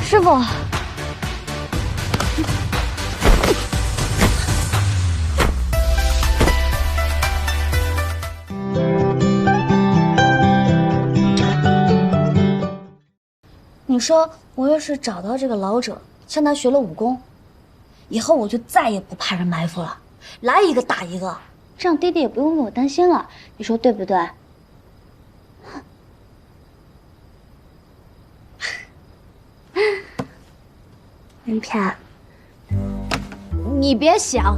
师傅，你说我要是找到这个老者，向他学了武功，以后我就再也不怕人埋伏了，来一个打一个，这样爹爹也不用为我担心了，你说对不对？云片，你别想，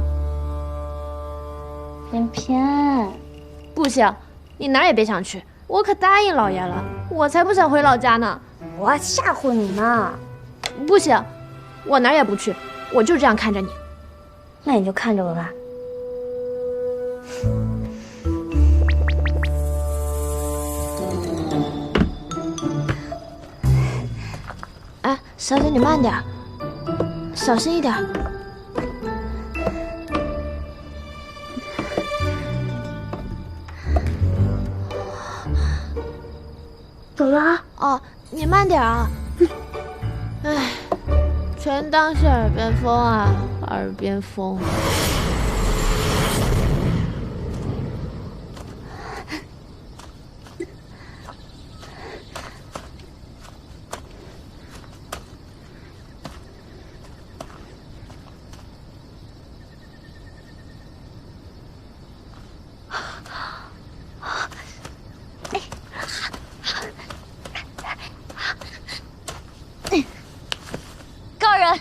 云片，不行，你哪儿也别想去，我可答应老爷了，我才不想回老家呢。我吓唬你呢。不行，我哪儿也不去，我就这样看着你。那你就看着我吧。哎，小姐你慢点，小心一点。走了。哦，你慢点啊。哎，全当是耳边风啊，耳边风。高人，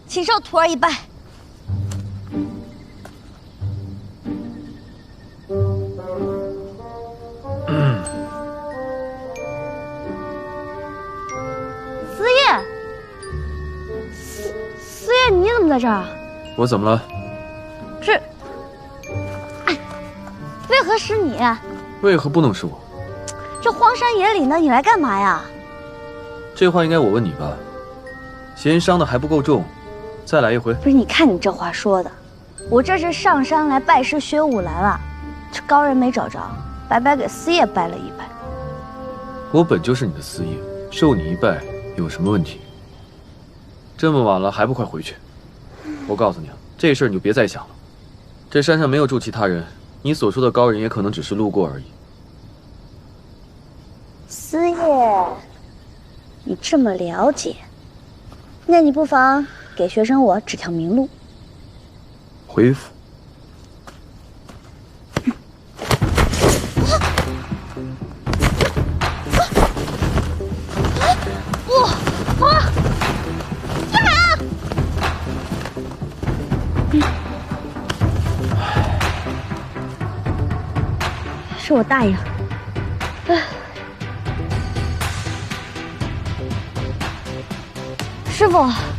请受徒儿一拜。思夜，思夜，你怎么在这儿？我怎么了？为何是你？为何不能是我？这荒山野岭的，你来干嘛呀？这话应该我问你吧。嫌伤的还不够重，再来一回。不是，你看你这话说的，我这是上山来拜师学武来了，这高人没找着，白白给思夜拜了一拜。我本就是你的司业，受你一拜有什么问题？这么晚了还不快回去？我告诉你啊，这事儿你就别再想了。这山上没有住其他人，你所说的高人也可能只是路过而已。思夜，你这么了解，那你不妨给学生我指条明路。回府。是我大意了。师傅。